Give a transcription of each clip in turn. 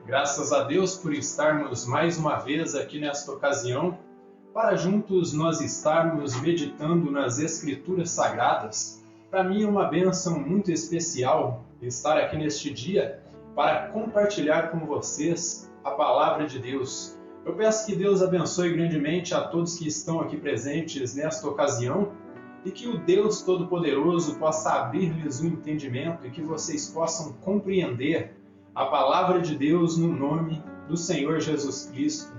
Graças a Deus por estarmos mais uma vez aqui nesta ocasião, para juntos nós estarmos meditando nas Escrituras Sagradas. Para mim é uma bênção muito especial estar aqui neste dia para compartilhar com vocês a Palavra de Deus. Eu peço que Deus abençoe grandemente a todos que estão aqui presentes nesta ocasião e que o Deus Todo-Poderoso possa abrir-lhes o entendimento e que vocês possam compreender a Palavra de Deus no nome do Senhor Jesus Cristo.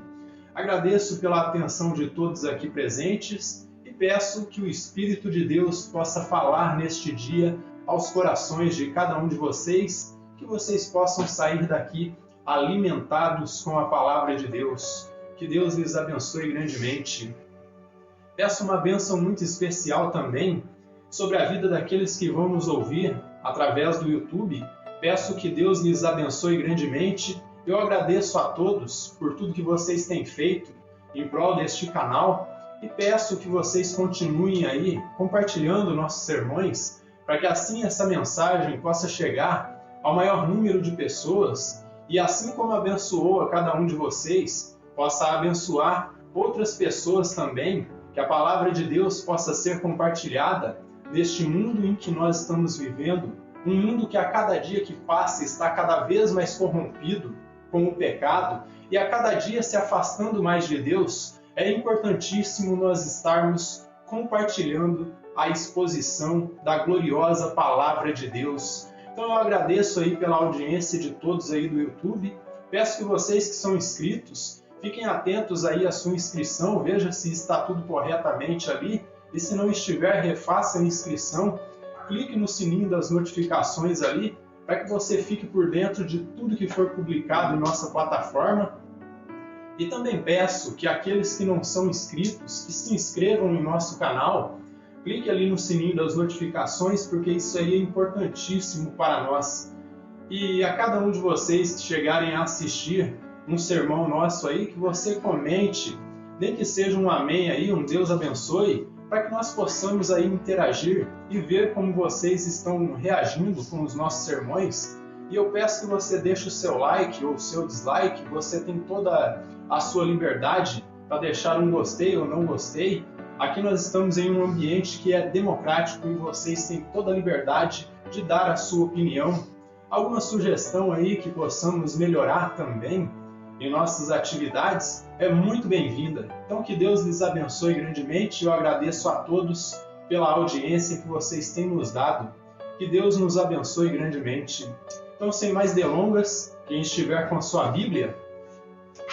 Agradeço pela atenção de todos aqui presentes e peço que o Espírito de Deus possa falar neste dia aos corações de cada um de vocês, que vocês possam sair daqui alimentados com a Palavra de Deus. Que Deus lhes abençoe grandemente. Peço uma bênção muito especial também sobre a vida daqueles que vão nos ouvir através do YouTube. Peço que Deus lhes abençoe grandemente. Eu agradeço a todos por tudo que vocês têm feito em prol deste canal e peço que vocês continuem aí compartilhando nossos sermões para que assim essa mensagem possa chegar ao maior número de pessoas e assim como abençoou a cada um de vocês, possa abençoar outras pessoas também, que a Palavra de Deus possa ser compartilhada neste mundo em que nós estamos vivendo, um mundo que a cada dia que passa está cada vez mais corrompido com o pecado e a cada dia se afastando mais de Deus. É importantíssimo nós estarmos compartilhando a exposição da gloriosa Palavra de Deus. Então eu agradeço aí pela audiência de todos aí do YouTube. Peço que vocês que são inscritos fiquem atentos aí à sua inscrição, veja se está tudo corretamente ali e se não estiver, refaça a inscrição. Clique no sininho das notificações ali para que você fique por dentro de tudo que for publicado em nossa plataforma. E também peço que aqueles que não são inscritos, que se inscrevam em nosso canal. Clique ali no sininho das notificações, porque isso aí é importantíssimo para nós. E a cada um de vocês que chegarem a assistir um sermão nosso aí, que você comente, nem que seja um amém aí, um Deus abençoe, para que nós possamos aí interagir e ver como vocês estão reagindo com os nossos sermões. E eu peço que você deixe o seu like ou o seu dislike, você tem toda a sua liberdade para deixar um gostei ou não gostei. Aqui nós estamos em um ambiente que é democrático e vocês têm toda a liberdade de dar a sua opinião. Alguma sugestão aí que possamos melhorar também em nossas atividades é muito bem-vinda. Então que Deus lhes abençoe grandemente. Eu agradeço a todos pela audiência que vocês têm nos dado. Que Deus nos abençoe grandemente. Então, sem mais delongas, quem estiver com a sua Bíblia,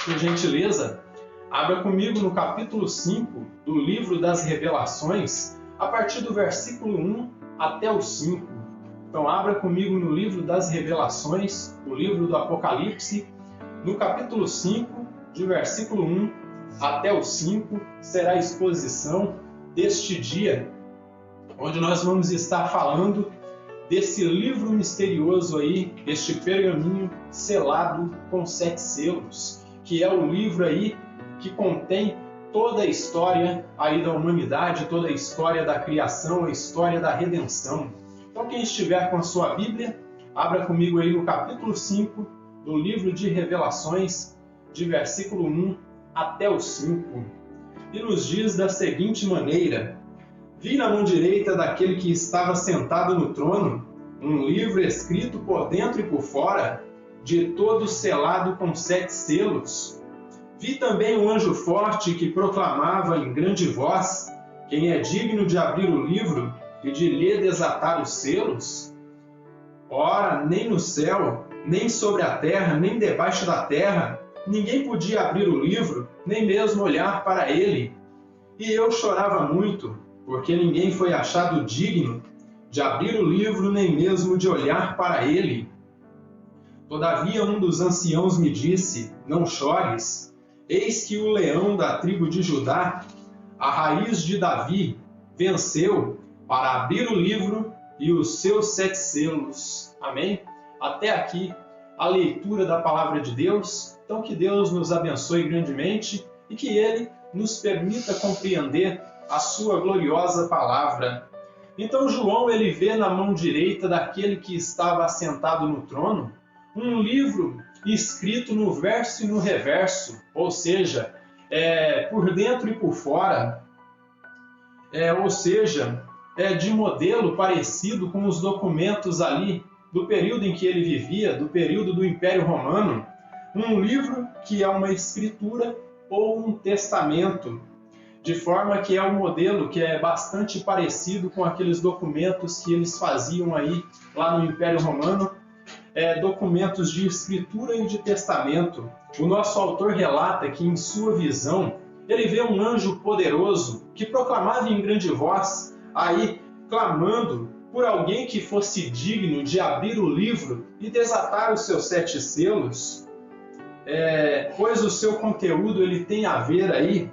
por gentileza, abra comigo no capítulo 5 do livro das Revelações, a partir do versículo 1 até o 5. Então, abra comigo no livro das Revelações, o livro do Apocalipse, no capítulo 5, de versículo 1 até o 5, será a exposição deste dia, onde nós vamos estar falando desse livro misterioso aí, este pergaminho selado com 7 selos, que é o livro aí que contém toda a história aí da humanidade, toda a história da criação, a história da redenção. Então quem estiver com a sua Bíblia, abra comigo aí no capítulo 5 do livro de Revelações, de versículo 1 até o 5. E nos diz da seguinte maneira: vi na mão direita daquele que estava sentado no trono um livro escrito por dentro e por fora, de todo selado com 7 selos. Vi também um anjo forte que proclamava em grande voz: quem é digno de abrir o livro e de lhe desatar os selos? Ora, nem no céu, nem sobre a terra, nem debaixo da terra, ninguém podia abrir o livro, nem mesmo olhar para ele. E eu chorava muito, porque ninguém foi achado digno de abrir o livro, nem mesmo de olhar para ele. Todavia um dos anciãos me disse: não chores, eis que o leão da tribo de Judá, a raiz de Davi, venceu para abrir o livro e os seus 7 selos. Amém? Até aqui a leitura da Palavra de Deus. Então que Deus nos abençoe grandemente e que Ele nos permita compreender a sua gloriosa Palavra. Então João ele vê na mão direita daquele que estava assentado no trono um livro escrito no verso e no reverso, ou seja, por dentro e por fora, de modelo parecido com os documentos ali do período em que ele vivia, do período do Império Romano, um livro que é uma escritura ou um testamento, de forma que é um modelo que é bastante parecido com aqueles documentos que eles faziam aí lá no Império Romano, documentos de escritura e de testamento. O nosso autor relata que, em sua visão, ele vê um anjo poderoso que proclamava em grande voz, aí clamando por alguém que fosse digno de abrir o livro e desatar os seus 7 selos, pois o seu conteúdo ele tem a ver aí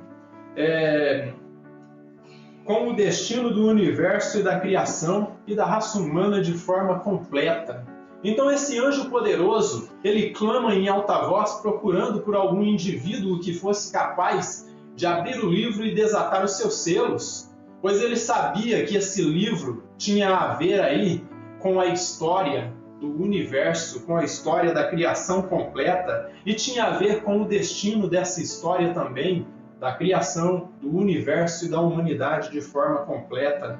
com o destino do universo e da criação e da raça humana de forma completa. Então esse anjo poderoso, ele clama em alta voz procurando por algum indivíduo que fosse capaz de abrir o livro e desatar os seus selos, pois ele sabia que esse livro tinha a ver aí com a história do universo, com a história da criação completa, e tinha a ver com o destino dessa história também, da criação do universo e da humanidade de forma completa.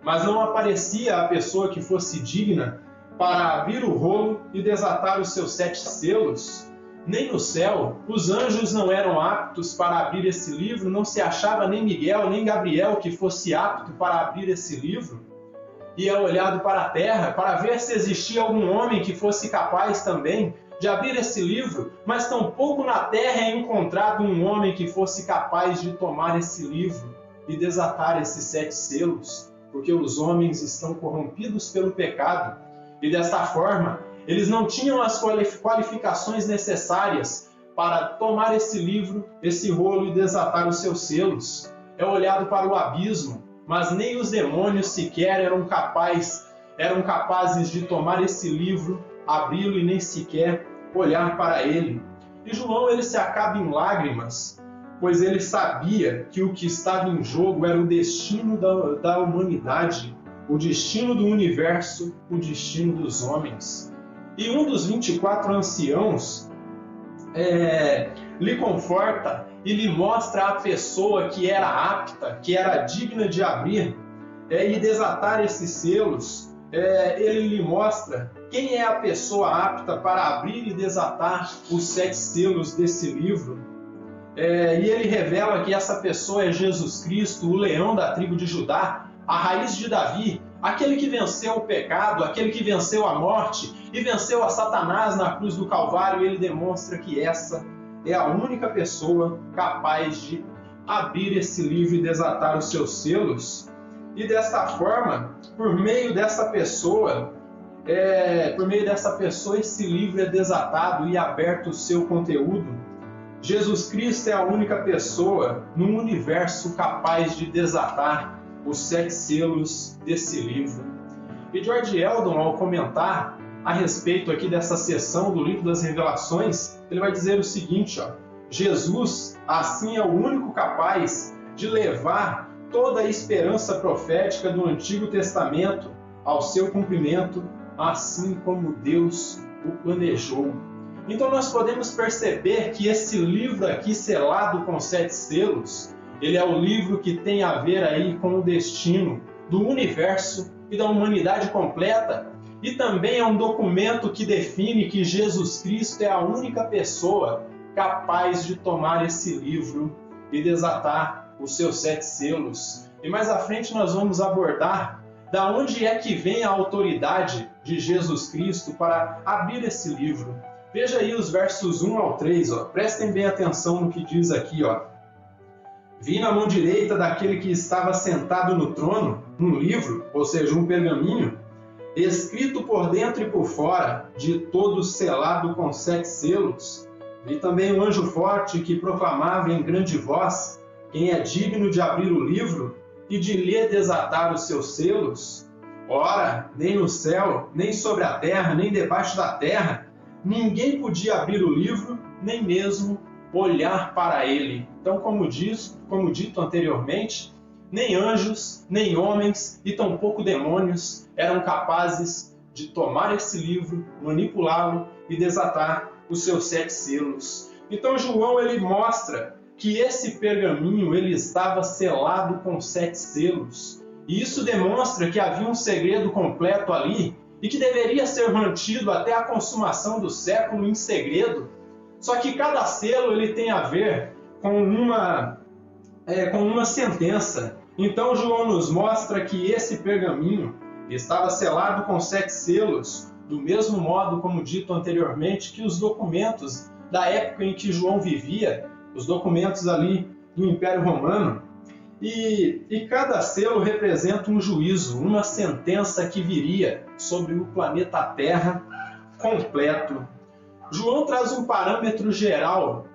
Mas não aparecia a pessoa que fosse digna para abrir o rolo e desatar os seus 7 selos. Nem no céu, os anjos não eram aptos para abrir esse livro, não se achava nem Miguel, nem Gabriel que fosse apto para abrir esse livro. E é olhado para a terra para ver se existia algum homem que fosse capaz também de abrir esse livro, mas tampouco na terra é encontrado um homem que fosse capaz de tomar esse livro e desatar esses 7 selos, porque os homens estão corrompidos pelo pecado. E desta forma, eles não tinham as qualificações necessárias para tomar esse livro, esse rolo e desatar os seus selos. É olhado para o abismo, mas nem os demônios sequer eram capazes de tomar esse livro, abri-lo e nem sequer olhar para ele. E João ele se acaba em lágrimas, pois ele sabia que o que estava em jogo era o destino da humanidade, o destino do universo, o destino dos homens. E um dos 24 anciãos lhe conforta e lhe mostra a pessoa que era apta, que era digna de abrir e desatar esses selos. Ele lhe mostra quem é a pessoa apta para abrir e desatar os 7 selos desse livro. E ele revela que essa pessoa é Jesus Cristo, o leão da tribo de Judá, a raiz de Davi, aquele que venceu o pecado, aquele que venceu a morte e venceu a Satanás na cruz do Calvário. Ele demonstra que essa é a única pessoa capaz de abrir esse livro e desatar os seus selos. E desta forma, por meio dessa pessoa, esse livro é desatado e aberto o seu conteúdo. Jesus Cristo é a única pessoa no universo capaz de desatar os 7 selos desse livro. E George Eldon, ao comentar a respeito aqui dessa seção do livro das Revelações, ele vai dizer o seguinte: Jesus, assim, é o único capaz de levar toda a esperança profética do Antigo Testamento ao seu cumprimento, assim como Deus o planejou. Então nós podemos perceber que esse livro aqui, selado com 7 selos, ele é o livro que tem a ver aí com o destino do universo e da humanidade completa, e também é um documento que define que Jesus Cristo é a única pessoa capaz de tomar esse livro e desatar os seus 7 selos. E mais à frente nós vamos abordar da onde é que vem a autoridade de Jesus Cristo para abrir esse livro. Veja aí os versos 1 ao 3, prestem bem atenção no que diz aqui. Vi na mão direita daquele que estava sentado no trono um livro, ou seja, um pergaminho, escrito por dentro e por fora, de todo selado com 7 selos. Vi também um anjo forte que proclamava em grande voz: quem é digno de abrir o livro e de lhe desatar os seus selos? Ora, nem no céu, nem sobre a terra, nem debaixo da terra, ninguém podia abrir o livro, nem mesmo olhar para ele. Então, como dito anteriormente, nem anjos, nem homens e tampouco demônios eram capazes de tomar esse livro, manipulá-lo e desatar os seus 7 selos. Então João ele mostra que esse pergaminho ele estava selado com 7 selos. E isso demonstra que havia um segredo completo ali e que deveria ser mantido até a consumação do século em segredo. Só que cada selo ele tem a ver com uma sentença. Então João nos mostra que esse pergaminho estava selado com 7 selos, do mesmo modo como dito anteriormente que os documentos da época em que João vivia, os documentos ali do Império Romano, e cada selo representa um juízo, uma sentença que viria sobre o planeta Terra completo. João traz um parâmetro geral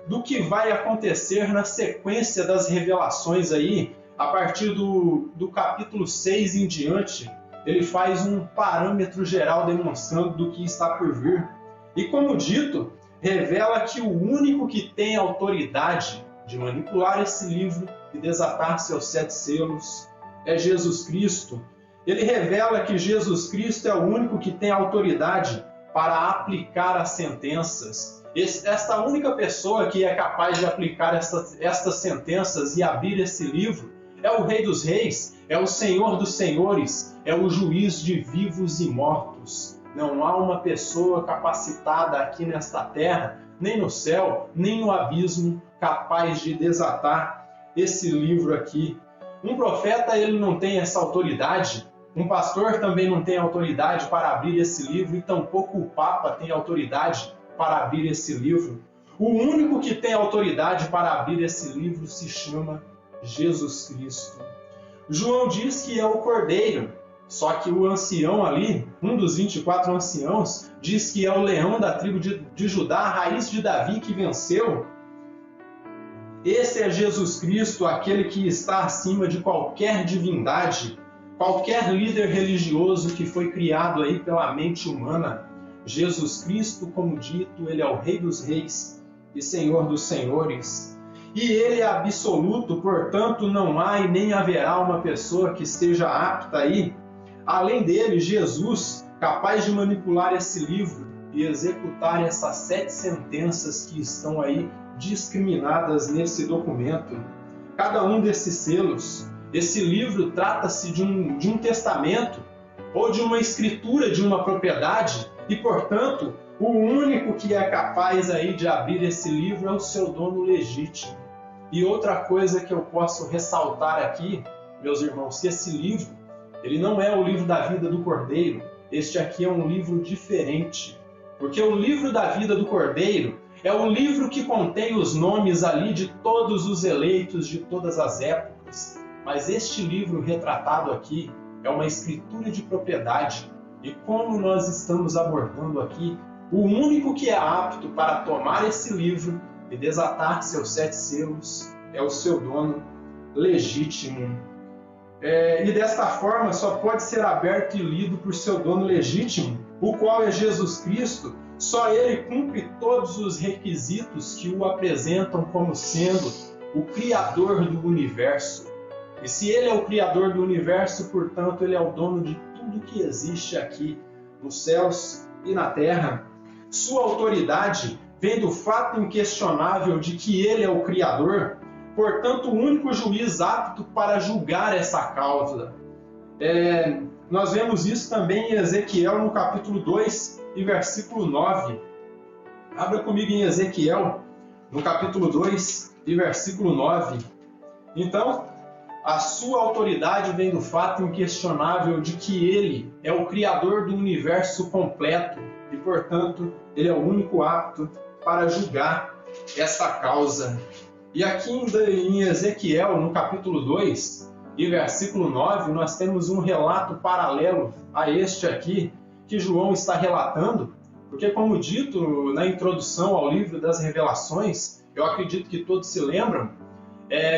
do que vai acontecer na sequência das revelações aí, a partir do capítulo 6 em diante. Ele faz um parâmetro geral demonstrando do que está por vir. E como dito, revela que o único que tem autoridade de manipular esse livro e desatar seus 7 selos é Jesus Cristo. Ele revela que Jesus Cristo é o único que tem autoridade para aplicar as sentenças. Esta única pessoa que é capaz de aplicar estas sentenças e abrir esse livro é o Rei dos Reis, é o Senhor dos Senhores, é o juiz de vivos e mortos. Não há uma pessoa capacitada aqui nesta terra, nem no céu, nem no abismo, capaz de desatar esse livro aqui. Um profeta ele não tem essa autoridade, um pastor também não tem autoridade para abrir esse livro, e tampouco o Papa tem autoridade para abrir esse livro. O único que tem autoridade para abrir esse livro se chama Jesus Cristo. João diz que é o Cordeiro, só que o ancião ali, um dos 24 anciãos, diz que é o leão da tribo de Judá, a raiz de Davi que venceu. Esse é Jesus Cristo, aquele que está acima de qualquer divindade, qualquer líder religioso que foi criado aí pela mente humana. Jesus Cristo, como dito, ele é o Rei dos Reis e Senhor dos Senhores. E ele é absoluto, portanto não há e nem haverá uma pessoa que esteja apta aí, além dele, Jesus, capaz de manipular esse livro e executar essas 7 sentenças que estão aí discriminadas nesse documento. Cada um desses selos, esse livro trata-se de um testamento ou de uma escritura de uma propriedade e, portanto, o único que é capaz aí de abrir esse livro é o seu dono legítimo. E outra coisa que eu posso ressaltar aqui, meus irmãos, que esse livro, ele não é o livro da vida do Cordeiro. Este aqui é um livro diferente, porque o livro da vida do Cordeiro é o livro que contém os nomes ali de todos os eleitos de todas as épocas. Mas este livro retratado aqui é uma escritura de propriedade. E como nós estamos abordando aqui, o único que é apto para tomar esse livro e desatar seus 7 selos é o seu dono legítimo. E desta forma só pode ser aberto e lido por seu dono legítimo, o qual é Jesus Cristo. Só ele cumpre todos os requisitos que o apresentam como sendo o Criador do universo. E se ele é o Criador do universo, portanto, ele é o dono de tudo que existe aqui, nos céus e na terra. Sua autoridade vem do fato inquestionável de que ele é o Criador, portanto, o único juiz apto para julgar essa causa. Nós vemos isso também em Ezequiel, no capítulo 2 e versículo 9. Abra comigo em Ezequiel, no capítulo 2 e versículo 9. Então, a sua autoridade vem do fato inquestionável de que ele é o Criador do universo completo e, portanto, ele é o único apto para julgar essa causa. E aqui em Ezequiel, no capítulo 2 e versículo 9, nós temos um relato paralelo a este aqui, que João está relatando, porque, como dito na introdução ao livro das Revelações, eu acredito que todos se lembram,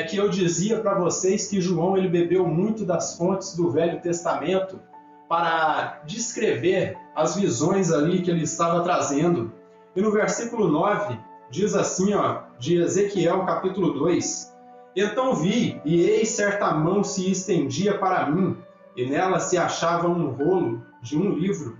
que eu dizia para vocês que João ele bebeu muito das fontes do Velho Testamento para descrever as visões ali que ele estava trazendo. E no versículo 9, diz assim, de Ezequiel capítulo 2, Então vi, e eis certa mão se estendia para mim, e nela se achava um rolo de um livro.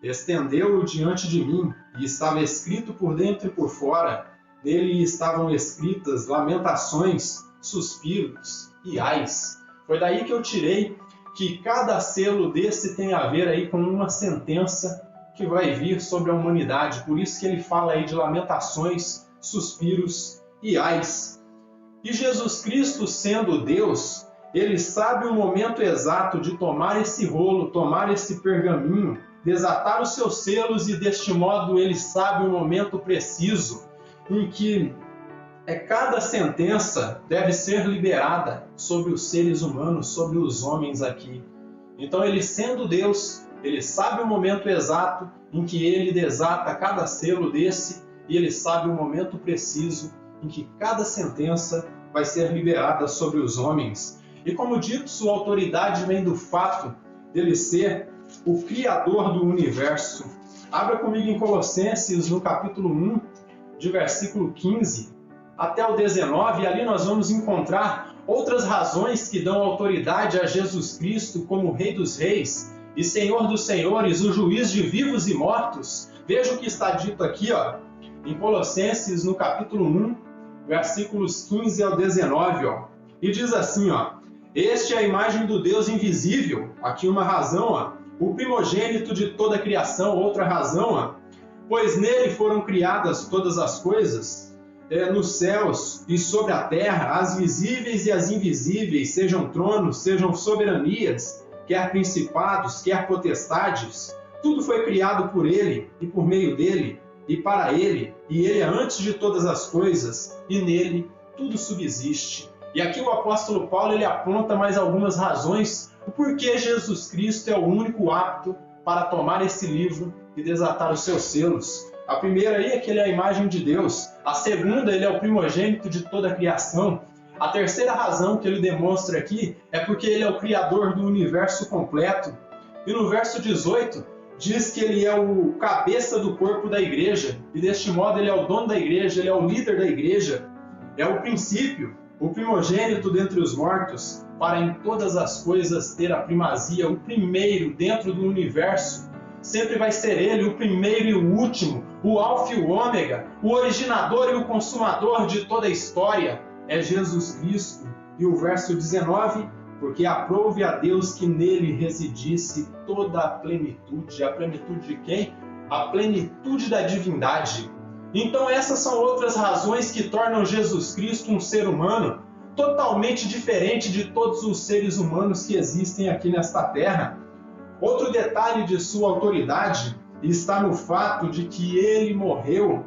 estendeu-o diante de mim, e estava escrito por dentro e por fora. Nele estavam escritas lamentações, suspiros e ais. Foi daí que eu tirei que cada selo desse tem a ver aí com uma sentença que vai vir sobre a humanidade. Por isso que ele fala aí de lamentações, suspiros e ais. E Jesus Cristo, sendo Deus, ele sabe o momento exato de tomar esse rolo, tomar esse pergaminho, desatar os seus selos, e deste modo ele sabe o momento preciso em que cada sentença deve ser liberada sobre os seres humanos, sobre os homens aqui. Então ele, sendo Deus, ele sabe o momento exato em que ele desata cada selo desse, e ele sabe o momento preciso em que cada sentença vai ser liberada sobre os homens. E como dito, sua autoridade vem do fato dele ser o Criador do universo. Abra comigo em Colossenses, no capítulo 1, de versículo 15 até o 19, e ali nós vamos encontrar outras razões que dão autoridade a Jesus Cristo como Rei dos Reis e Senhor dos Senhores, o juiz de vivos e mortos. Veja o que está dito aqui, em Colossenses, no capítulo 1, versículos 15 ao 19. E diz assim, este é a imagem do Deus invisível. Aqui uma razão, o primogênito de toda a criação. Outra razão, pois nele foram criadas todas as coisas, nos céus e sobre a terra, as visíveis e as invisíveis, sejam tronos, sejam soberanias, quer principados, quer potestades. Tudo foi criado por ele e por meio dele e para ele, e ele é antes de todas as coisas, e nele tudo subsiste. E aqui o apóstolo Paulo ele aponta mais algumas razões o porquê Jesus Cristo é o único apto para tomar esse livro e desatar os seus selos. A primeira aí é que ele é a imagem de Deus. A segunda, ele é o primogênito de toda a criação. A terceira razão que ele demonstra aqui é porque ele é o Criador do universo completo. E no verso 18, diz que ele é o cabeça do corpo da igreja. E deste modo ele é o dono da igreja, ele é o líder da igreja. É o princípio, o primogênito dentre os mortos, para em todas as coisas ter a primazia, o primeiro dentro do universo. Sempre vai ser ele, o primeiro e o último, o alfa e o ômega, o originador e o consumador de toda a história. É Jesus Cristo. E o verso 19, porque aprouve a Deus que nele residisse toda a plenitude. A plenitude de quem? A plenitude da divindade. Então essas são outras razões que tornam Jesus Cristo um ser humano totalmente diferente de todos os seres humanos que existem aqui nesta terra. Outro detalhe de sua autoridade está no fato de que ele morreu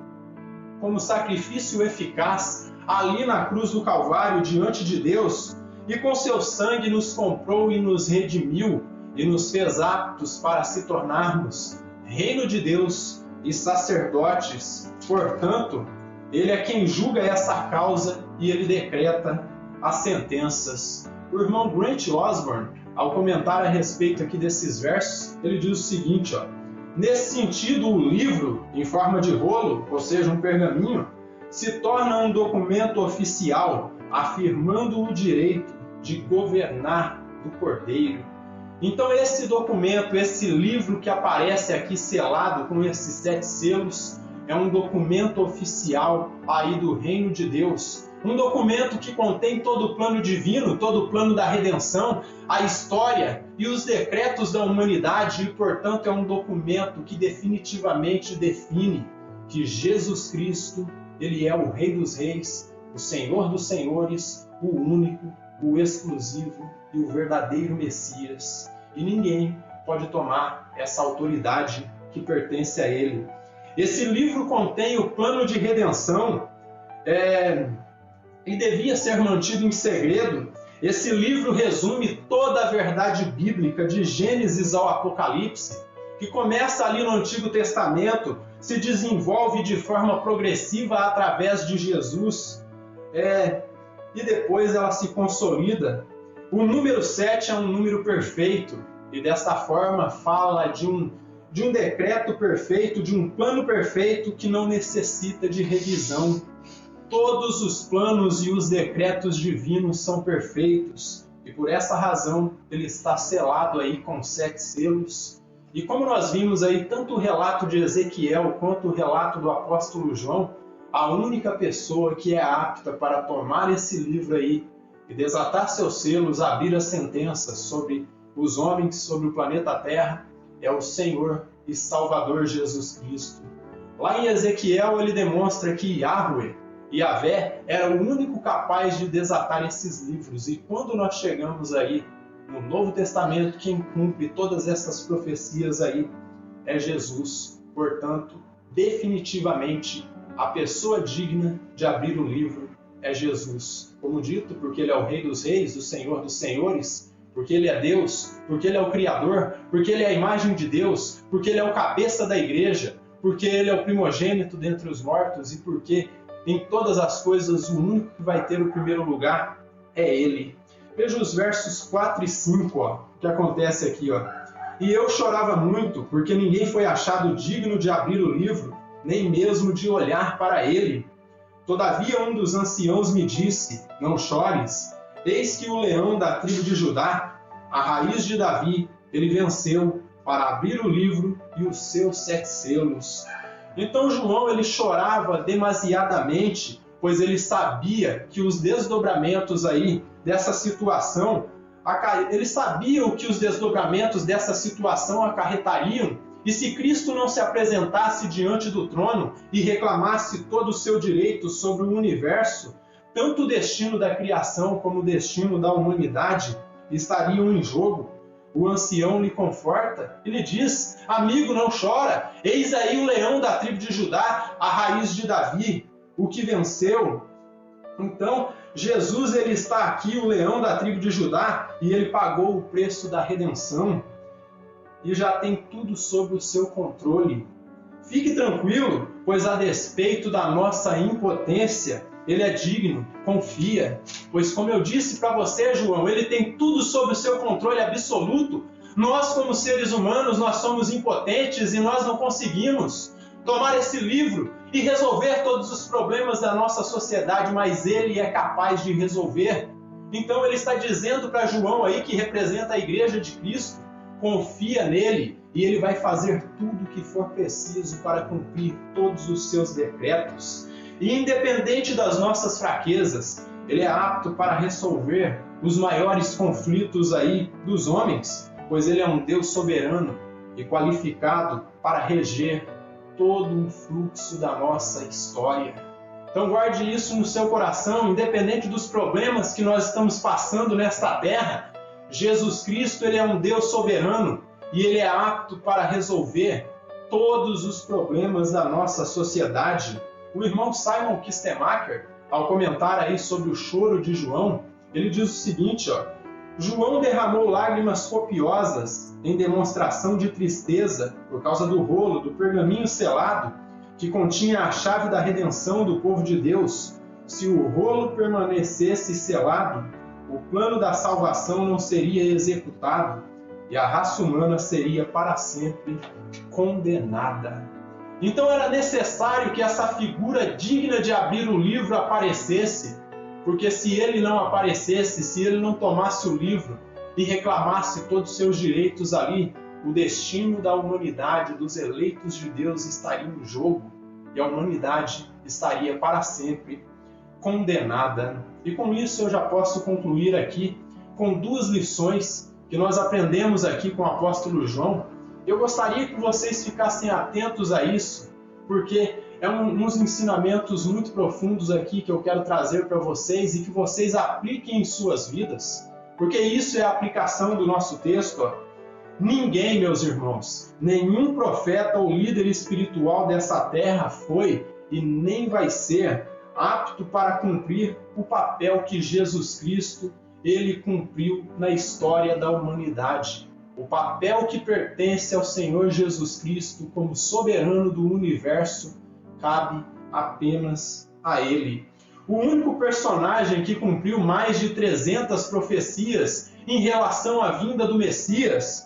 como sacrifício eficaz ali na cruz do Calvário diante de Deus, e com seu sangue nos comprou e nos redimiu e nos fez aptos para se tornarmos reino de Deus e sacerdotes. Portanto, ele é quem julga essa causa e ele decreta as sentenças. O irmão Grant Osborne, ao comentar a respeito aqui desses versos, ele diz o seguinte, nesse sentido, o livro, em forma de rolo, ou seja, um pergaminho, se torna um documento oficial, afirmando o direito de governar do Cordeiro. Então esse documento, esse livro que aparece aqui selado com esses 7 selos, é um documento oficial aí do reino de Deus. Um documento que contém todo o plano divino, todo o plano da redenção, a história e os decretos da humanidade, e, portanto, é um documento que definitivamente define que Jesus Cristo, ele é o Rei dos Reis, o Senhor dos Senhores, o único, o exclusivo e o verdadeiro Messias. E ninguém pode tomar essa autoridade que pertence a ele. Esse livro contém o plano de redenção, e devia ser mantido em segredo. Esse livro resume toda a verdade bíblica de Gênesis ao Apocalipse, que começa ali no Antigo Testamento, se desenvolve de forma progressiva através de Jesus, e depois ela se consolida. O número 7 é um número perfeito, e desta forma fala de um decreto perfeito, de um plano perfeito que não necessita de revisão. Todos os planos e os decretos divinos são perfeitos, e por essa razão ele está selado aí com 7 selos, E como nós vimos aí tanto o relato de Ezequiel quanto o relato do apóstolo João, a única pessoa que é apta para tomar esse livro aí e desatar seus selos, abrir as sentenças sobre os homens, sobre o planeta Terra, é o Senhor e Salvador Jesus Cristo. Lá em Ezequiel ele demonstra que Yahvé, era o único capaz de desatar esses livros. E quando nós chegamos aí no Novo Testamento, quem cumpre todas essas profecias aí é Jesus. Portanto, definitivamente, a pessoa digna de abrir o livro é Jesus. Como dito, porque ele é o Rei dos Reis, o Senhor dos Senhores, porque ele é Deus, porque ele é o Criador, porque ele é a imagem de Deus, porque ele é o cabeça da igreja, porque ele é o primogênito dentre os mortos e porque em todas as coisas o único que vai ter o primeiro lugar é ele. Veja os versos 4 e 5, o que acontece aqui. E eu chorava muito, porque ninguém foi achado digno de abrir o livro, nem mesmo de olhar para ele. Todavia um dos anciãos me disse, não chores, eis que o leão da tribo de Judá, a raiz de Davi, ele venceu para abrir o livro e os seus 7 selos. Então João ele chorava demasiadamente, pois ele sabia que os desdobramentos aí dessa situação, ele sabia o que os desdobramentos dessa situação acarretariam, e se Cristo não se apresentasse diante do trono e reclamasse todo o seu direito sobre o universo, tanto o destino da criação como o destino da humanidade estariam em jogo. O ancião lhe conforta e lhe diz, amigo, não chora, eis aí o leão da tribo de Judá, a raiz de Davi, o que venceu. Então, Jesus ele está aqui, o leão da tribo de Judá, e ele pagou o preço da redenção e já tem tudo sob o seu controle. Fique tranquilo, pois a despeito da nossa impotência, ele é digno, confia. Pois como eu disse para você, João, ele tem tudo sob o seu controle absoluto. Nós, como seres humanos, nós somos impotentes e nós não conseguimos tomar esse livro e resolver todos os problemas da nossa sociedade, mas ele é capaz de resolver. Então ele está dizendo para João aí, que representa a igreja de Cristo, confia nele e ele vai fazer tudo o que for preciso para cumprir todos os seus decretos. E independente das nossas fraquezas, ele é apto para resolver os maiores conflitos aí dos homens, pois ele é um Deus soberano e qualificado para reger todo o fluxo da nossa história. Então guarde isso no seu coração, independente dos problemas que nós estamos passando nesta terra, Jesus Cristo ele é um Deus soberano e ele é apto para resolver todos os problemas da nossa sociedade. O irmão Simon Kistemacher, ao comentar aí sobre o choro de João, ele diz o seguinte, João derramou lágrimas copiosas em demonstração de tristeza por causa do rolo, do pergaminho selado, que continha a chave da redenção do povo de Deus. Se o rolo permanecesse selado, o plano da salvação não seria executado e a raça humana seria para sempre condenada. Então era necessário que essa figura digna de abrir o livro aparecesse, porque se ele não aparecesse, se ele não tomasse o livro e reclamasse todos os seus direitos ali, o destino da humanidade, dos eleitos de Deus estaria em jogo e a humanidade estaria para sempre condenada. E com isso eu já posso concluir aqui com 2 lições que nós aprendemos aqui com o apóstolo João. Eu gostaria que vocês ficassem atentos a isso, porque é uns ensinamentos muito profundos aqui que eu quero trazer para vocês e que vocês apliquem em suas vidas, porque isso é a aplicação do nosso texto. Ninguém, meus irmãos, nenhum profeta ou líder espiritual dessa terra foi e nem vai ser apto para cumprir o papel que Jesus Cristo ele cumpriu na história da humanidade. O papel que pertence ao Senhor Jesus Cristo como soberano do universo cabe apenas a Ele. O único personagem que cumpriu mais de 300 profecias em relação à vinda do Messias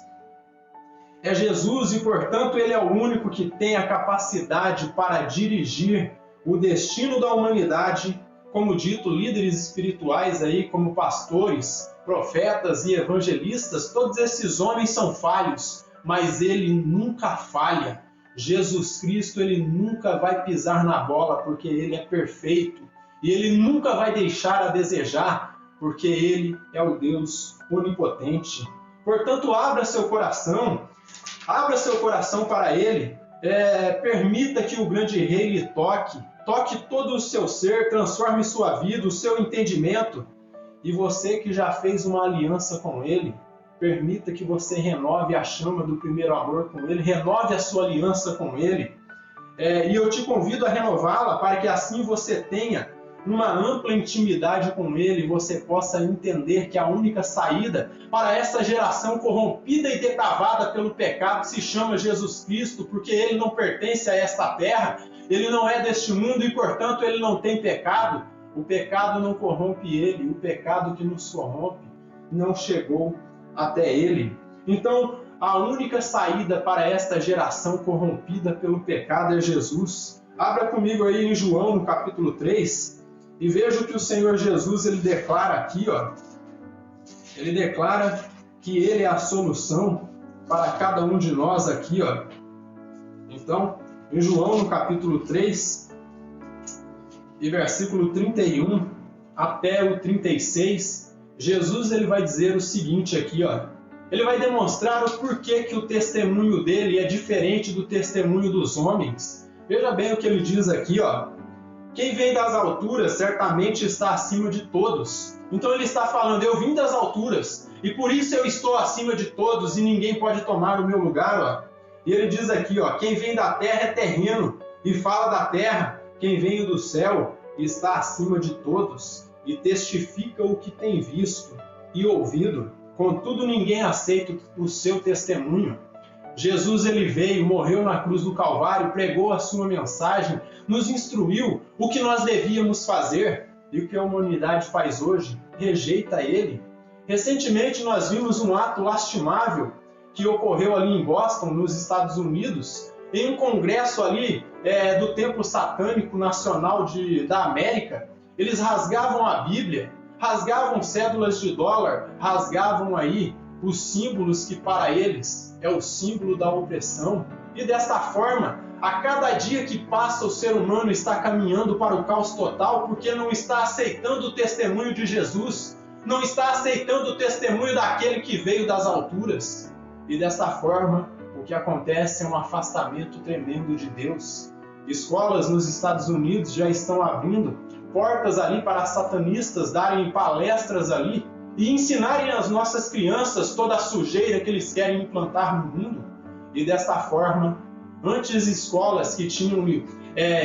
é Jesus e, portanto, Ele é o único que tem a capacidade para dirigir o destino da humanidade. Como dito, líderes espirituais aí, como pastores, profetas e evangelistas, todos esses homens são falhos, mas ele nunca falha. Jesus Cristo, ele nunca vai pisar na bola, porque ele é perfeito. E ele nunca vai deixar a desejar, porque ele é o Deus onipotente. Portanto, abra seu coração para ele. Permita que o grande rei lhe toque todo o seu ser, transforme sua vida, o seu entendimento. E você que já fez uma aliança com ele, permita que você renove a chama do primeiro amor com ele, renove a sua aliança com ele. E eu te convido a renová-la para que assim você tenha uma ampla intimidade com ele e você possa entender que a única saída para essa geração corrompida e depravada pelo pecado se chama Jesus Cristo, porque ele não pertence a esta terra, ele não é deste mundo e, portanto, ele não tem pecado. O pecado não corrompe ele, o pecado que nos corrompe não chegou até ele. Então, a única saída para esta geração corrompida pelo pecado é Jesus. Abra comigo aí em João, no capítulo 3, e veja o que o Senhor Jesus ele declara aqui. Ele declara que ele é a solução para cada um de nós aqui. Então, em João, no capítulo 3, e versículo 31 até o 36, Jesus ele vai dizer o seguinte aqui, ele vai demonstrar o porquê que o testemunho dele é diferente do testemunho dos homens. Veja bem o que ele diz aqui, quem vem das alturas certamente está acima de todos. Então ele está falando, eu vim das alturas e por isso eu estou acima de todos e ninguém pode tomar o meu lugar. E ele diz aqui, quem vem da terra é terreno e fala da terra. Quem vem do céu está acima de todos e testifica o que tem visto e ouvido. Contudo, ninguém aceita o seu testemunho. Jesus ele veio, morreu na cruz do Calvário, pregou a sua mensagem, nos instruiu o que nós devíamos fazer. E o que a humanidade faz hoje? Rejeita ele. Recentemente nós vimos um ato lastimável que ocorreu ali em Boston, nos Estados Unidos, em um congresso ali do Templo Satânico Nacional da América. Eles rasgavam a Bíblia, rasgavam cédulas de dólar, rasgavam aí os símbolos que para eles é o símbolo da opressão. E desta forma, a cada dia que passa o ser humano está caminhando para o caos total porque não está aceitando o testemunho de Jesus, não está aceitando o testemunho daquele que veio das alturas. E desta forma, o que acontece é um afastamento tremendo de Deus. Escolas nos Estados Unidos já estão abrindo portas ali para satanistas darem palestras ali e ensinarem às nossas crianças toda a sujeira que eles querem implantar no mundo. E desta forma, antes escolas que tinham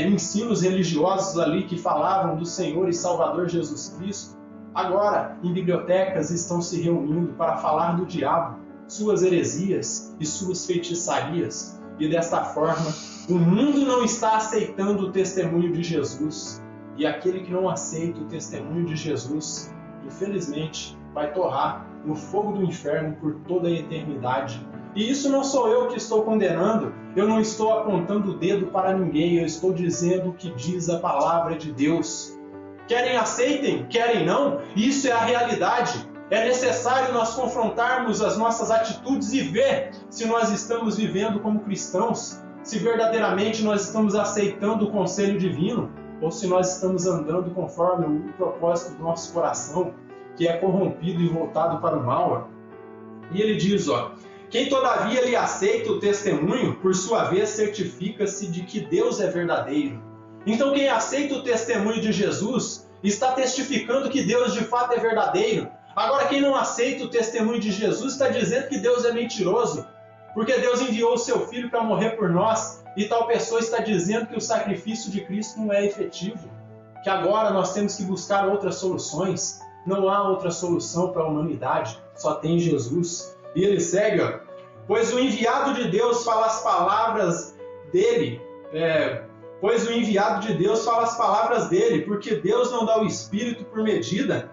ensinos religiosos ali que falavam do Senhor e Salvador Jesus Cristo, agora em bibliotecas estão se reunindo para falar do diabo, suas heresias e suas feitiçarias. E desta forma, o mundo não está aceitando o testemunho de Jesus. E aquele que não aceita o testemunho de Jesus, infelizmente, vai torrar no fogo do inferno por toda a eternidade. E isso não sou eu que estou condenando, eu não estou apontando o dedo para ninguém, eu estou dizendo o que diz a palavra de Deus. Querem aceitem, querem não, isso é a realidade. É necessário nós confrontarmos as nossas atitudes e ver se nós estamos vivendo como cristãos, se verdadeiramente nós estamos aceitando o conselho divino, ou se nós estamos andando conforme o propósito do nosso coração, que é corrompido e voltado para o mal. E ele diz, quem todavia lhe aceita o testemunho, por sua vez certifica-se de que Deus é verdadeiro. Então quem aceita o testemunho de Jesus está testificando que Deus de fato é verdadeiro. Agora quem não aceita o testemunho de Jesus está dizendo que Deus é mentiroso, porque Deus enviou o seu Filho para morrer por nós, e tal pessoa está dizendo que o sacrifício de Cristo não é efetivo, que agora nós temos que buscar outras soluções. Não há outra solução para a humanidade, só tem Jesus. E ele segue, pois o enviado de Deus fala as palavras dele, porque Deus não dá o Espírito por medida.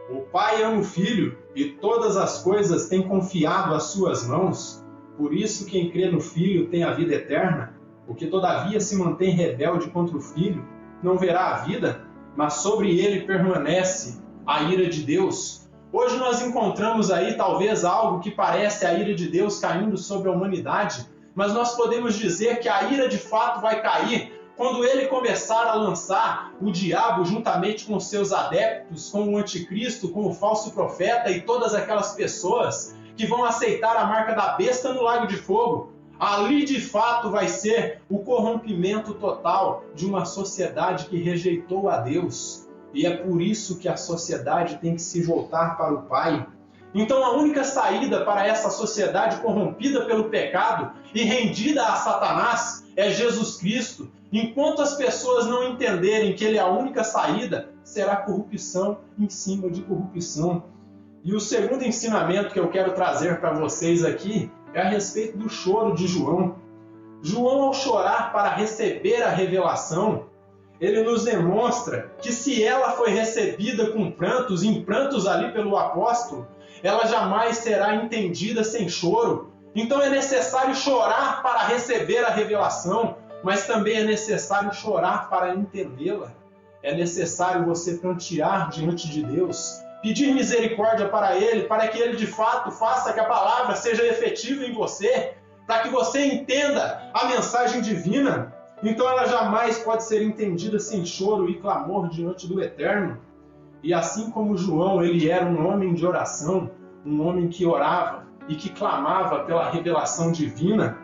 O Pai ama o Filho e todas as coisas tem confiado às suas mãos. Por isso quem crê no Filho tem a vida eterna. O que todavia se mantém rebelde contra o Filho não verá a vida, mas sobre ele permanece a ira de Deus. Hoje nós encontramos aí talvez algo que parece a ira de Deus caindo sobre a humanidade, mas nós podemos dizer que a ira de fato vai cair quando ele começar a lançar o diabo juntamente com seus adeptos, com o anticristo, com o falso profeta e todas aquelas pessoas que vão aceitar a marca da besta no lago de fogo. Ali de fato vai ser o corrompimento total de uma sociedade que rejeitou a Deus. E é por isso que a sociedade tem que se voltar para o Pai. Então a única saída para essa sociedade corrompida pelo pecado e rendida a Satanás é Jesus Cristo. Enquanto as pessoas não entenderem que Ele é a única saída, será corrupção em cima de corrupção. E o segundo ensinamento que eu quero trazer para vocês aqui é a respeito do choro de João. João, ao chorar para receber a revelação, ele nos demonstra que se ela foi recebida com prantos, em prantos ali pelo apóstolo, ela jamais será entendida sem choro. Então é necessário chorar para receber a revelação, mas também é necessário chorar para entendê-la. É necessário você prantear diante de Deus, pedir misericórdia para Ele, para que Ele de fato faça que a palavra seja efetiva em você, para que você entenda a mensagem divina. Então ela jamais pode ser entendida sem choro e clamor diante do Eterno. E assim como João, ele era um homem de oração, um homem que orava e que clamava pela revelação divina,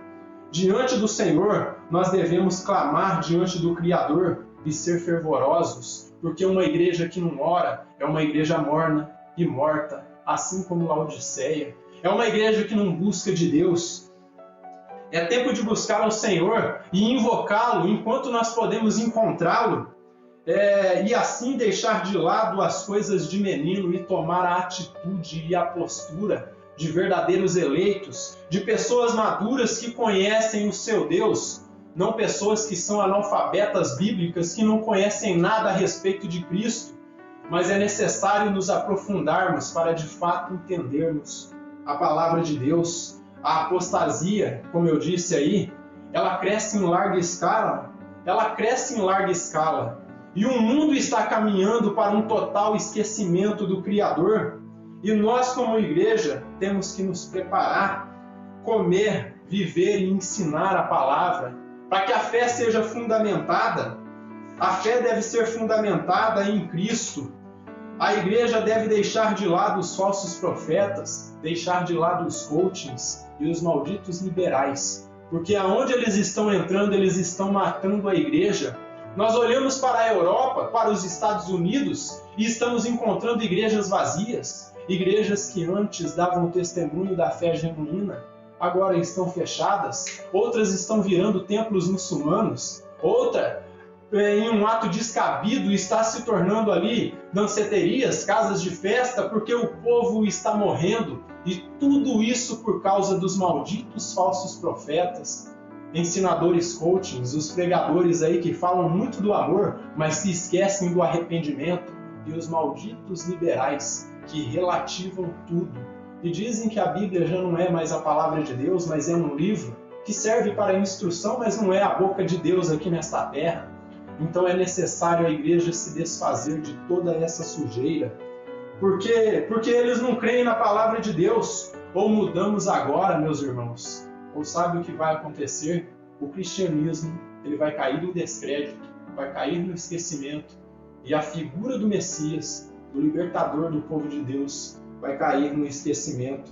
diante do Senhor nós devemos clamar diante do Criador e ser fervorosos, porque uma igreja que não ora é uma igreja morna e morta, assim como Laodiceia. É uma igreja que não busca de Deus. É tempo de buscar ao Senhor e invocá-lo enquanto nós podemos encontrá-lo, e assim deixar de lado as coisas de menino e tomar a atitude e a postura de verdadeiros eleitos, de pessoas maduras que conhecem o seu Deus, não pessoas que são analfabetas bíblicas, que não conhecem nada a respeito de Cristo. Mas é necessário nos aprofundarmos para de fato entendermos a palavra de Deus. A apostasia, como eu disse aí, ela cresce em larga escala. E o mundo está caminhando para um total esquecimento do Criador. E nós, como igreja, temos que nos preparar, comer, viver e ensinar a palavra, para que a fé seja fundamentada. A fé deve ser fundamentada em Cristo. A igreja deve deixar de lado os falsos profetas, deixar de lado os coachings e os malditos liberais, porque aonde eles estão entrando, eles estão matando a igreja. Nós olhamos para a Europa, para os Estados Unidos, e estamos encontrando igrejas vazias, igrejas que antes davam testemunho da fé genuína, agora estão fechadas, outras estão virando templos muçulmanos, outra, em um ato descabido, está se tornando ali danceterias, casas de festa, porque o povo está morrendo, e tudo isso por causa dos malditos falsos profetas, ensinadores coachings, os pregadores aí que falam muito do amor, mas se esquecem do arrependimento, e os malditos liberais que relativam tudo e dizem que a Bíblia já não é mais a palavra de Deus, mas é um livro que serve para instrução, mas não é a boca de Deus aqui nesta terra. Então é necessário a igreja se desfazer de toda essa sujeira, porque eles não creem na palavra de Deus. Ou mudamos agora, meus irmãos, ou sabe o que vai acontecer? O cristianismo ele vai cair no descrédito, vai cair no esquecimento, e a figura do Messias, do libertador do povo de Deus, vai cair no esquecimento.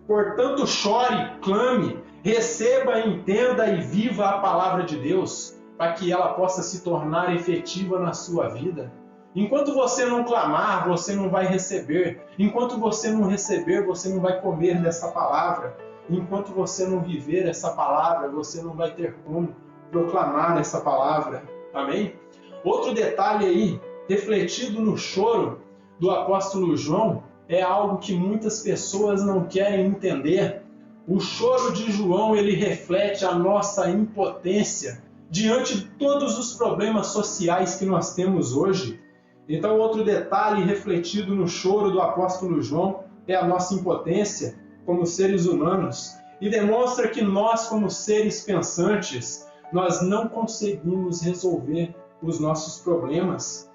Portanto, chore, clame, receba, entenda e viva a palavra de Deus, para que ela possa se tornar efetiva na sua vida. Enquanto você não clamar, você não vai receber. Enquanto você não receber, você não vai comer dessa palavra. Enquanto você não viver essa palavra, você não vai ter como proclamar essa palavra. Amém? Outro detalhe aí, refletido no choro do apóstolo João, é algo que muitas pessoas não querem entender. O choro de João, ele reflete a nossa impotência diante de todos os problemas sociais que nós temos hoje. Então, outro detalhe refletido no choro do apóstolo João é a nossa impotência como seres humanos, e demonstra que nós, como seres pensantes, nós não conseguimos resolver os nossos problemas.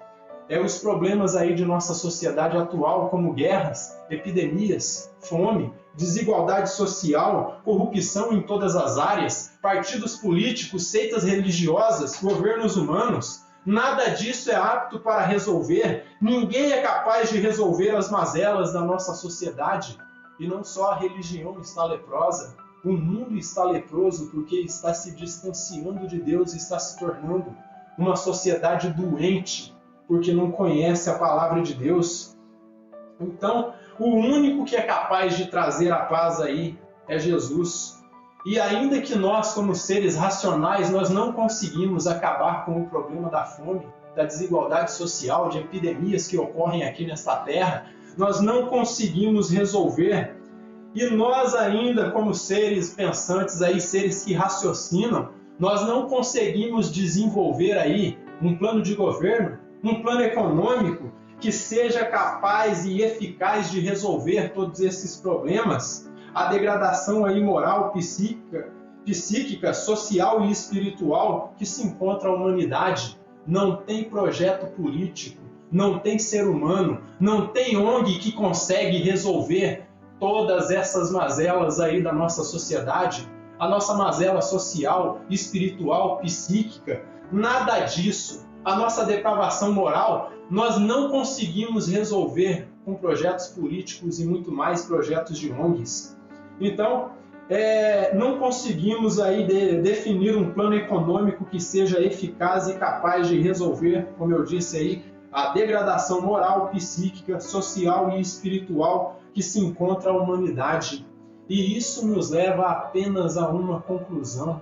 os problemas aí de nossa sociedade atual, como guerras, epidemias, fome, desigualdade social, corrupção em todas as áreas, partidos políticos, seitas religiosas, governos humanos. Nada disso é apto para resolver. Ninguém é capaz de resolver as mazelas da nossa sociedade. E não só a religião está leprosa, o mundo está leproso porque está se distanciando de Deus e está se tornando uma sociedade doente, porque não conhece a palavra de Deus. Então, o único que é capaz de trazer a paz aí é Jesus. E ainda que nós, como seres racionais, nós não conseguimos acabar com o problema da fome, da desigualdade social, de epidemias que ocorrem aqui nesta terra, nós não conseguimos resolver. E nós ainda, como seres pensantes, aí, seres que raciocinam, nós não conseguimos desenvolver aí um plano de governo, um plano econômico que seja capaz e eficaz de resolver todos esses problemas. A degradação aí moral, psíquica, social e espiritual que se encontra a humanidade. Não tem projeto político, não tem ser humano, não tem ONG que consegue resolver todas essas mazelas aí da nossa sociedade, a nossa mazela social, espiritual, psíquica, nada disso. A nossa depravação moral, nós não conseguimos resolver com projetos políticos e muito mais projetos de ONGs. Então, não conseguimos aí definir um plano econômico que seja eficaz e capaz de resolver, como eu disse aí, a degradação moral, psíquica, social e espiritual que se encontra a humanidade. E isso nos leva apenas a uma conclusão.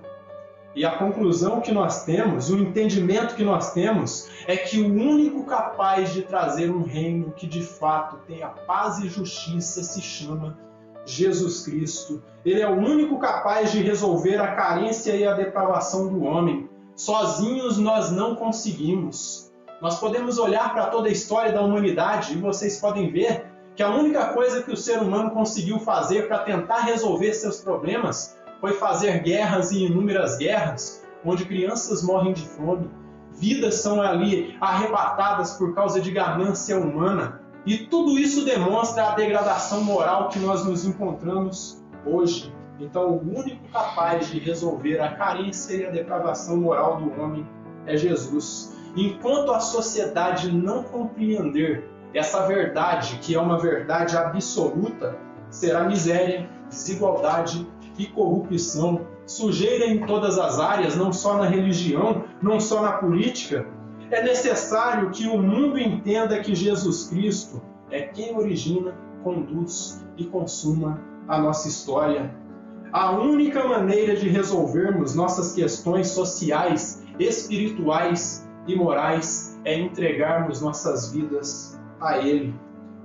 E a conclusão que nós temos, o entendimento que nós temos, é que o único capaz de trazer um reino que de fato tenha paz e justiça se chama Jesus Cristo. Ele é o único capaz de resolver a carência e a depravação do homem. Sozinhos nós não conseguimos. Nós podemos olhar para toda a história da humanidade e vocês podem ver que a única coisa que o ser humano conseguiu fazer para tentar resolver seus problemas foi fazer guerras e inúmeras guerras, onde crianças morrem de fome, vidas são ali arrebatadas por causa de ganância humana. E tudo isso demonstra a degradação moral que nós nos encontramos hoje. Então, o único capaz de resolver a carência e a depravação moral do homem é Jesus. Enquanto a sociedade não compreender essa verdade, que é uma verdade absoluta, será miséria, desigualdade e corrupção, sujeira em todas as áreas, não só na religião, não só na política. É necessário que o mundo entenda que Jesus Cristo é quem origina, conduz e consuma a nossa história. A única maneira de resolvermos nossas questões sociais, espirituais e morais é entregarmos nossas vidas a Ele,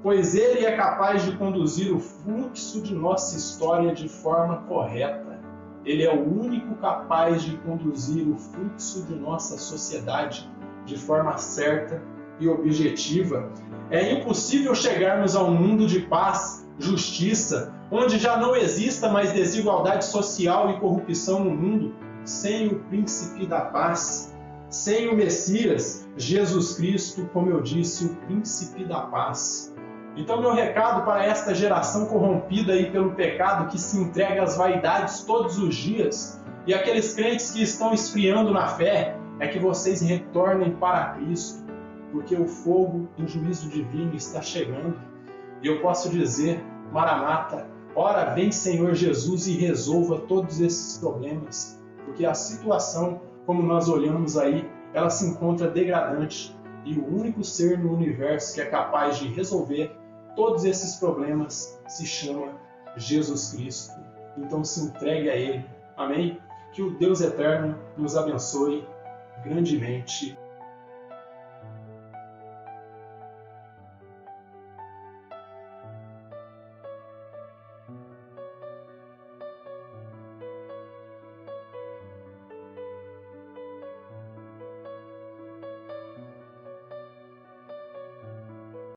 pois Ele é capaz de conduzir o fluxo de nossa história de forma correta. Ele é o único capaz de conduzir o fluxo de nossa sociedade de forma certa e objetiva. É impossível chegarmos a um mundo de paz, justiça, onde já não exista mais desigualdade social e corrupção no mundo, sem o príncipe da paz, sem o Messias, Jesus Cristo, como eu disse, o príncipe da paz. Então, meu recado para esta geração corrompida aí pelo pecado, que se entrega às vaidades todos os dias, e aqueles crentes que estão esfriando na fé, é que vocês retornem para Cristo, porque o fogo do juízo divino está chegando. E eu posso dizer, Maranata, ora vem Senhor Jesus e resolva todos esses problemas, porque a situação, como nós olhamos aí, ela se encontra degradante, e o único ser no universo que é capaz de resolver todos esses problemas se chama Jesus Cristo. Então se entregue a Ele. Amém? Que o Deus eterno nos abençoe grandemente.